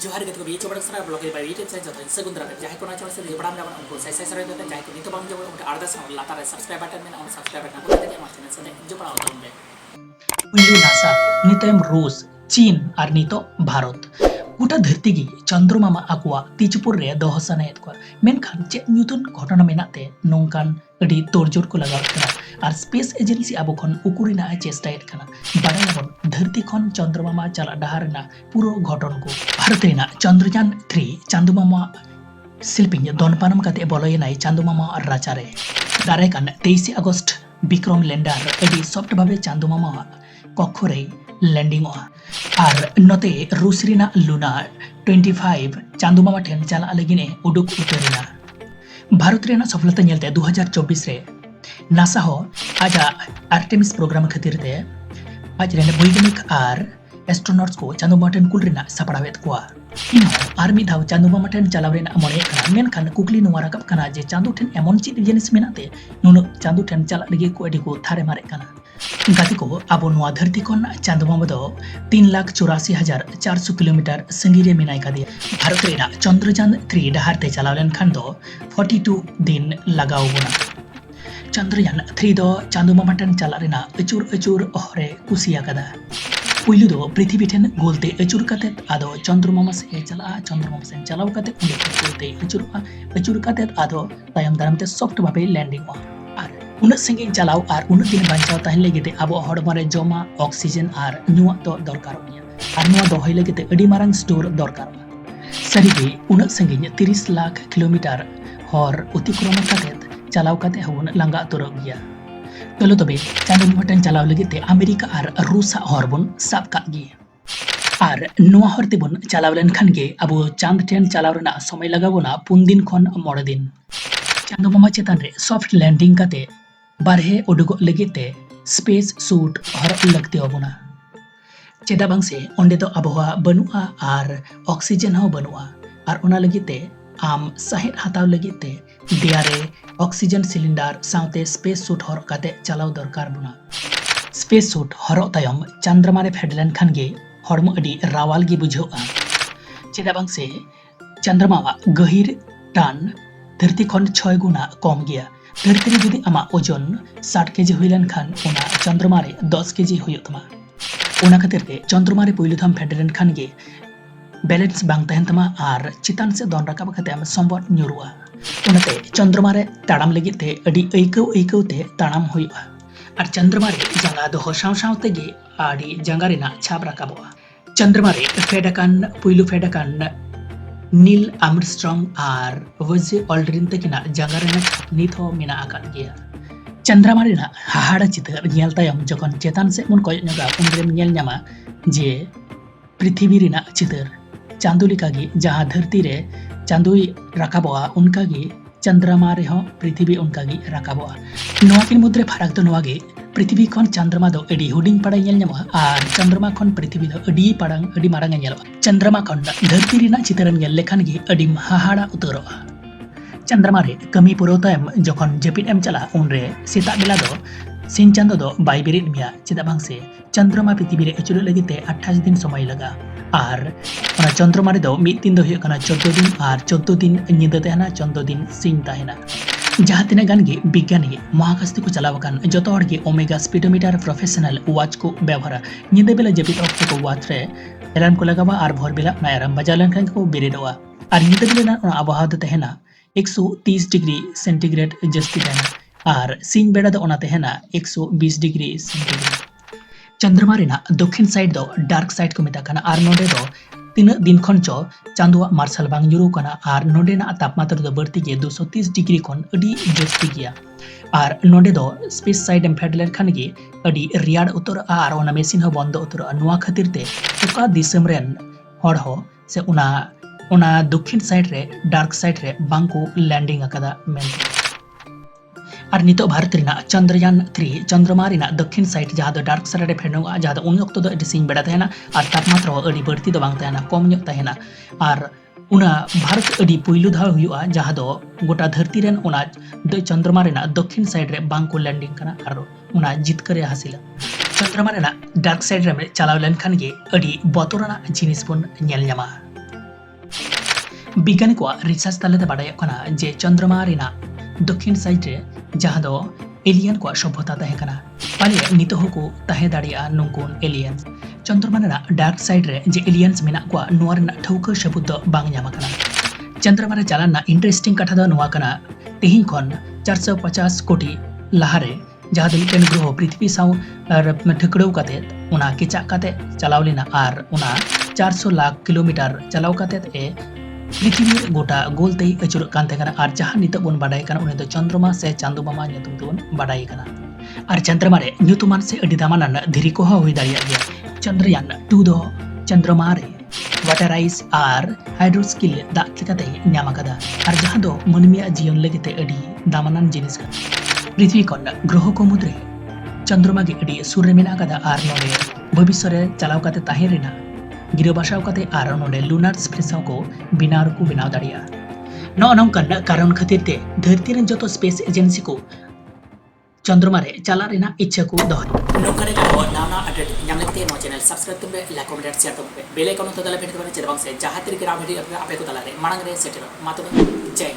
जोहार गति को बीच बड़ा सरा ब्लॉग बाय यूट्यूब से जतो सगुन द्रा जहां को ना चैनल से बड़ा नाम उनको साइ साइ सरा देते जहां को नितो बाम जो उनका आर्डर से लाता है सब्सक्राइब बटन में और सब्सक्राइब बटन को दे हमारे चैनल से जो बड़ा होता है पुल्लू नासा नितम रूस चीन और नितो भारत गोटा धरती की चंद्रमा मा आकुआ तीचपुर रे दोह सनायत को मेनखान चे न्यूटन घटना मेनाते नोंकान अडी तोरजोर को लगाव करा और स्पेस एजेंसी आबो खन उकुरिना चेष्टायत कना बाडायाबन धरती खन चंद्रमा मा चला डहारना पूरो घटन को भारत रेना चंद्रयान 3 चांदमा मा शिल्पिंग दोनपानम काते बोलोयनाय चांदमा मा राचारे दारेकान 23 अगस्त विक्रम लैंडर अडी सॉफ्ट भावे चांदमा मा कक्षरे लैंडिंग और नते रूस रेना लुना 25 चांदमा मा ठेन चला लगिने उडुक उतरेना भारत रेना सफलता नेलते 2024 रे नासा हो आजा आर्टेमिस प्रोग्राम खातिर ते आज रेना वैज्ञानिक और एस्ट्रोनॉट्स को चांदमा ठेन कुल रेना सपड़ावेत कोआ इन आर्मी धाव चांदमा ठेन चलाव रेना मने कना मेनखान कुकली नुवा राकब कना जे चांदो ठेन एमन चित जिनिस मेनाते नुनु चांदो ठेन चला लगे को अडी को थारे मारे कना गाती को अब नुआ धरती खन चांदमा मदो 3,84,400 किलोमीटर संगीरे मेनाय कादे भारत रेना चंद्रयान 3 डहारते चलाव लेन खान दो 42 दिन लगाव बना चंद्रयान 3 दो चांदमा मटन चला रेना अचूर हरे कुसिया कदा पुइलु दो पृथ्वी ठेन गोलते अचूर काते आदो चंद्रमा से चला चंद्रमा से चलाव काते उले गोलते अचूर काते आदो तायम दारामते सॉफ्ट भाबे लैंडिंग और उन संगे चलाव और उन दिन बांचाव तहन लगे अब हड़मारे जमा ऑक्सीजन और नुआ तो दरकार और नुआ दोहय लगे अडी मारंग स्टोर दरकार सरीगे उन संगे 30 लाख किलोमीटर हर अतिक्रम काते चलाव काते हवन लांगा तोर गया तलो तबे चांदमा मटन चलाव लगे अमेरिका और रूस हरबन साब का गे और नुआ हरते बन चलाव लेन खान गे अब चांद ठेन चलाव रेना समय लगाबोना 3 दिन खन 9 दिन चांदमा चेतान रे सॉफ्ट लैंडिंग काते बारहे उडुगो लगे स्पेस सूट हर लगते अबोना चेदा बांगसे ओंडे तो आबहावा बनुआ और ऑक्सीजन हो बनुआ और ओना लगे आम साहेद हताव लगे दियारे ऑक्सीजन सिलिंडर साउते स्पेस सूट हर काते चलाव दरकार बुना स्पेस सूट हर तायम चंद्रमा रे फेडलेन खानगे हड़मो अडी रावाल गे बुझोआ चेदा बांगसे चंद्रमा गहिर टान धरती खन 6 गुना कम गया धरती रे जुदी आमा ओजन 60 केजी हुइलन खान ओना चंद्रमा रे 10 केजी हुयतमा ओना खातिर ते चंद्रमा रे पहिलो थम फेडरेन खान गे बैलेंस बांग तहन तमा आर चितान से दन राकाब खाते आम संबट न्युरुआ ओनाते चंद्रमा रे ताड़ाम लगी ते अडी ऐकौ ते ताड़ाम हुयआ और चंद्रमा रे जंगा दो साव सावते गे आडी जंगा रेना छाप राकाबआ चंद्रमा रे फेडकान पहिलो फेडकान नील आर्मस्ट्रॉन्ग और वजे ऑल्ड्रिन तकिना जंगारेना नित हो मेना आकान गया चंद्रमा रेना हाहाड़ा चितर नेल तायम जखन चेतान से मन कय नगा उनरेम नेल न्यामा जे पृथ्वी रेना चितर चांदोलिका गे जहां धरती रे चांदोई राकाबआ उनका गे चंद्रमा रे हो पृथ्वी उनका गे राकाबआ नोआ किन मुद्रे फरक तो नोआ गे पृथ्वी खन चंद्रमा दो एडी हुडिंग पड़ा नेल न्यामा और चंद्रमा खन पृथ्वी दो एडी पड़ांग एडी मारंग नेल चंद्रमा खन धरती रेना चितर नेल लेखान गे एडी हाहाड़ा उतरआ चंद्रमा रे कमी पुरो तायम जखन जपिन एम चला उनरे सेता बेला दो सिन चांदो दो बाय बेरिद मिया चेदा बांगसे चंद्रमा पृथ्वी रे अचुर लगिते 28 दिन समय लगा और चंद्रमा रे दो मिद दिन दो हुय कना 14 दिन और 14 दिन निदा तहना 14 दिन सिन तहना जहाँ तीना गान गे विज्ञानी महाकाश को चलावकान जतो हर गे ओमेगा स्पीडोमीटर प्रोफेशनल वाच को व्यवहार निदा बेला जपित ऑक्ट को वाच रे एलार्म को लगावा और भोर बेला नायराम बजा लेन को बेरेदवा और निदा बेला आबहावा दो तहना 130 डिग्री सेंटीग्रेड जस्ती तहना और सिंह बेड़ा दो ओना तहना 120 डिग्री सेंटीग्रेड चंद्रमा रेना दक्षिण साइड दो डार्क साइड को मेता और नोडे दो 3 दिन खन चो चांदुआ मार्शल बांग यूरो कना और नोडे ना तापमात्रा दो बढ़ती गे 230 डिग्री खन अडी जस्ती गया और नोडे दो स्पेस साइड एम फेडलेन खान गे अडी रियाड उतर और ओना मेसिन हो बंद उतर नुआ खातिर ते ओका दिसम रेन हड़ हो से ओना दक्षिण साइड रे डार्क साइड रे बांको लैंडिंग अकदा मेन और नितो भारत रेना चंद्रयान 3 चंद्रमा रेना दक्षिण साइड जहां दो डार्क साइड रे फेडोगा जहां उन वक्त दो एडी सिंग बेड़ा तहना और तापमात्रा अडी बढ़ती दो बांग तहना कम ᱧᱚᱜ तहना और उना भारत अडी पहिलो धाव हुआ जहां दो गोटा धरती रेन उना चंद्रमा रेना दक्षिण साइड रे बांको लैंडिंग कना और उना जितकर हासिला चंद्रमा रेना डार्क साइड रे चलाव लेन खान गे अडी बतोराना जिनिस बन नेल ᱧᱟᱢᱟ বিজ্ঞানী কোয়া রিসার্চ তালেতে বাড়াইᱚᱜ ᱠᱟᱱᱟ যে চন্দ্রমা ᱨᱮᱱᱟᱜ দক্ষিণ সাইড ᱨᱮ ᱡᱟᱦᱟᱸ ᱫᱚ एलियन को सभ्यता तहे कना पाले नित होको तहे दाड़िया नुंकुन एलियंस चंद्रमा रेना डार्क साइड रे जे एलियंस मेना को नोआ रेना ठौका सबूत दो बांग ᱧᱟᱢ ᱟᱠᱟᱱᱟ चंद्रमा रे चालाना इंटरेस्टिंग कथा दो नोआ कना तेहिं खन 450 कोटी लाहारे जहां दो मिटन ग्रह पृथ्वी साव ठकड़ाव काते उना केचा काते चलाव लेना आर उना 400 लाख किलोमीटर चलाव काते ए पृथ्वी गोटा गोलते अचुर कानते कना आर जहां नित बोन बाडाय कना उनी दो चंद्रमा से चांदो मामा ᱧᱩᱛᱩᱢ तोन बाडाय कना आर चंद्रमा रे ᱧᱩᱛᱩᱢᱟᱱ से अडी दामानान धिरी को हुई दाड़िया गया चंद्रयान 2 दो चंद्रमा रे वाटर आइस आर हाइड्रोस्किल दाग लेकाते ᱧᱟᱢ आकादा आर जहां दो मनमिया जीवन लगते अडी दामानान जिनिस का पृथ्वी खन ग्रह को मुद्रे चंद्रमा गे अडी सुर रे मेना आकादा आर नोडे भविष्य रे चलाव काते ताहे रेना गिरो बासाव काते आर नोडे लुनार स्पेस को बिनार को बिनाव दाड़िया नौकन कारण खातिर ते धरती रेन जतो स्पेस एजेंसी को चंद्रमा रे चला रेना इच्छा को दोहन नोकरे को नाना अपडेट ᱧᱟᱢ ᱞᱟᱹᱜᱤᱫ ᱱᱚᱣᱟ ᱪᱮᱱᱮᱞ ᱥᱟᱵᱥᱠᱨᱟᱭᱤᱵ ᱛᱩᱢᱵᱮ ᱞᱟᱭᱠ ᱠᱚᱢᱮᱱᱴ ᱥᱮᱭᱟᱨ ᱛᱩᱢᱵᱮ ᱵᱮᱞ ᱟᱭᱠᱚᱱ ᱛᱚ ᱫᱟᱞᱟ ᱯᱷᱮᱴ ᱛᱟᱵᱚᱱ ᱪᱮᱫ ᱵᱟᱝ ᱥᱮ ᱡᱟᱦᱟᱸ ᱛᱤᱨᱮ ᱜᱨᱟᱢ ᱵᱷᱤᱰᱤᱭᱳ ᱟᱯᱮ ᱠᱚ ᱛᱟᱞᱟᱨᱮ ᱢᱟᱲᱟᱝ ᱨᱮ ᱥᱮᱴᱮᱨᱚᱜ ᱢᱟ ᱛᱚᱵᱮ ᱡᱟᱭ